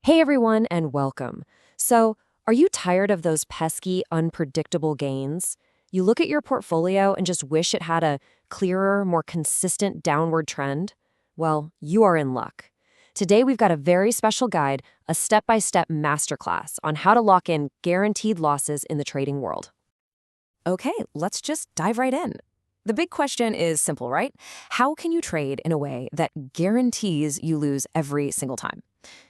Hey everyone, and welcome. So, are you tired of those pesky, unpredictable gains? You look at your portfolio and just wish it had a clearer, more consistent downward trend? Well, you are in luck. Today we've got a very special guide, a step-by-step masterclass on how to lock in guaranteed losses in the trading world. Okay, let's just dive right in. The big question is simple, right? How can you trade in a way that guarantees you lose every single time?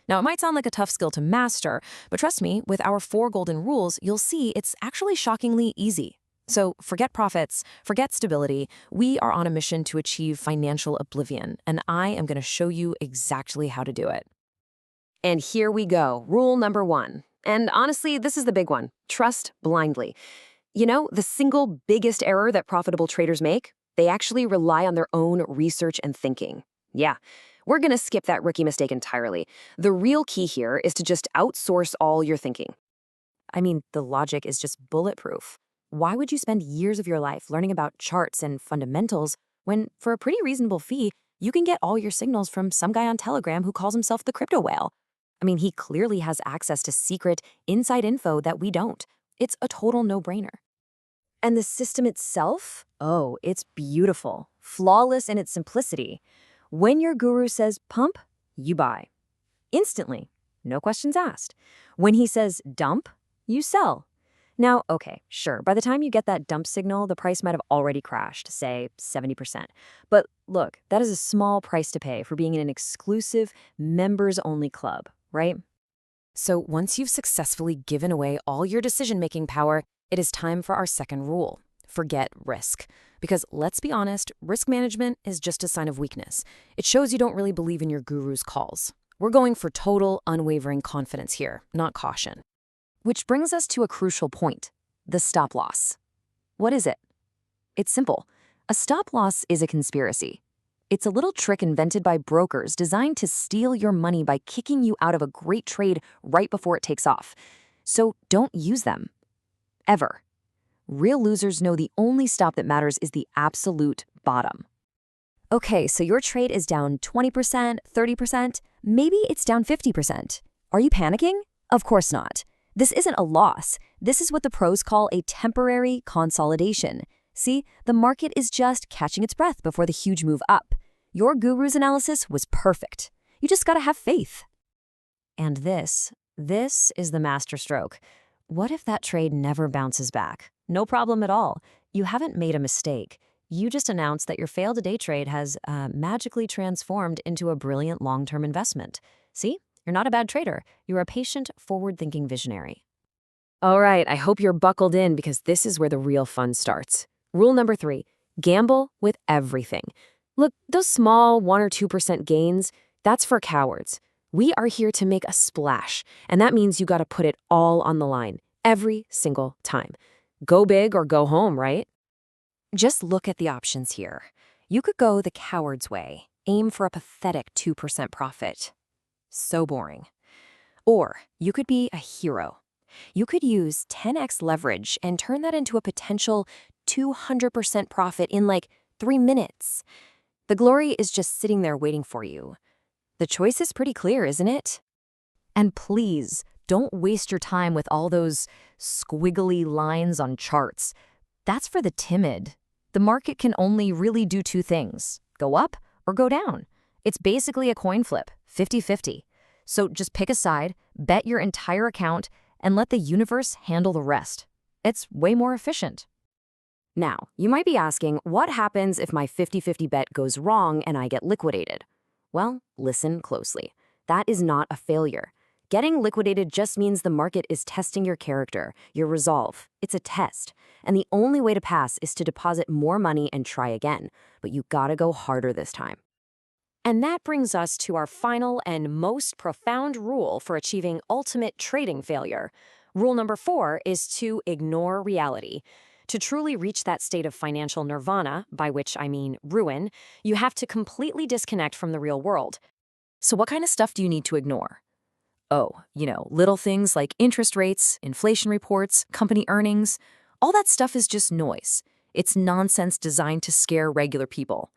Now, it might sound like a tough skill to master, but trust me, with our 4 golden rules, you'll see it's actually shockingly easy. So forget profits, forget stability. We are on a mission to achieve financial oblivion, and I am going to show you exactly how to do it. And here we go, rule number 1. And honestly, this is the big one. Trust blindly. You know, the single biggest error that profitable traders make? They actually rely on their own research and thinking. Yeah, we're going to skip that rookie mistake entirely. The real key here is to just outsource all your thinking. I mean, the logic is just bulletproof. Why would you spend years of your life learning about charts and fundamentals when, for a pretty reasonable fee, you can get all your signals from some guy on Telegram who calls himself the crypto whale? I mean, he clearly has access to secret, inside info that we don't. It's a total no-brainer. And the system itself? Oh, it's beautiful, flawless in its simplicity. When your guru says pump, you buy. Instantly, no questions asked. When he says dump, you sell. Now, okay, sure, by the time you get that dump signal, the price might have already crashed, say 70%. But look, that is a small price to pay for being in an exclusive, members-only club, right? So once you've successfully given away all your decision-making power, it is time for our second rule. Forget risk. Because let's be honest, risk management is just a sign of weakness. It shows you don't really believe in your guru's calls. We're going for total, unwavering confidence here, not caution. Which brings us to a crucial point, the stop loss. What is it? It's simple. A stop loss is a conspiracy. It's a little trick invented by brokers designed to steal your money by kicking you out of a great trade right before it takes off. So don't use them. Ever. Real losers know the only stop that matters is the absolute bottom. Okay, so your trade is down 20%, 30%, maybe it's down 50%. Are you panicking? Of course not. This isn't a loss. This is what the pros call a temporary consolidation. See, the market is just catching its breath before the huge move up. Your guru's analysis was perfect. You just gotta have faith. And this is the masterstroke. What if that trade never bounces back? No problem at all. You haven't made a mistake. You just announced that your failed day trade has magically transformed into a brilliant long-term investment. See? You're not a bad trader. You're a patient, forward-thinking visionary. All right, I hope you're buckled in because this is where the real fun starts. Rule number 3, gamble with everything. Look, those small 1 or 2% gains, that's for cowards. We are here to make a splash, and that means you gotta put it all on the line, every single time. Go big or go home, right? Just look at the options here. You could go the coward's way, aim for a pathetic 2% profit. So boring. Or you could be a hero. You could use 10x leverage and turn that into a potential 200% profit in like 3 minutes. The glory is just sitting there waiting for you. The choice is pretty clear, isn't it? And please, don't waste your time with all those squiggly lines on charts. That's for the timid. The market can only really do 2 things, go up or go down. It's basically a coin flip, 50-50. So just pick a side, bet your entire account, and let the universe handle the rest. It's way more efficient. Now, you might be asking, what happens if my 50-50 bet goes wrong and I get liquidated? Well, listen closely. That is not a failure. Getting liquidated just means the market is testing your character, your resolve. It's a test. And the only way to pass is to deposit more money and try again. But you gotta go harder this time. And that brings us to our final and most profound rule for achieving ultimate trading failure. Rule number 4 is to ignore reality. To truly reach that state of financial nirvana, by which I mean ruin, you have to completely disconnect from the real world. So what kind of stuff do you need to ignore? Oh, little things like interest rates, inflation reports, company earnings. All that stuff is just noise. It's nonsense designed to scare regular people.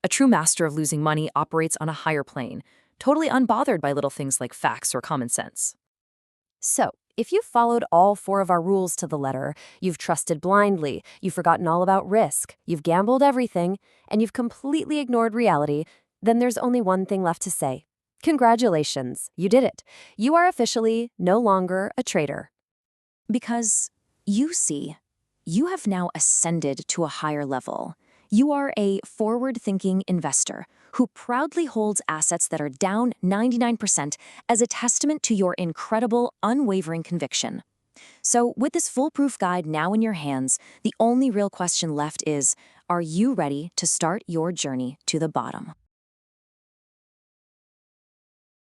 A true master of losing money operates on a higher plane. totally unbothered by little things like facts or common sense. So, if you've followed all 4 of our rules to the letter, you've trusted blindly, you've forgotten all about risk, you've gambled everything, and you've completely ignored reality, then there's only one thing left to say. Congratulations, you did it. You are officially no longer a traitor. Because, you see, you have now ascended to a higher level. You are a forward-thinking investor who proudly holds assets that are down 99% as a testament to your incredible, unwavering conviction. So, with this foolproof guide now in your hands, the only real question left is, are you ready to start your journey to the bottom?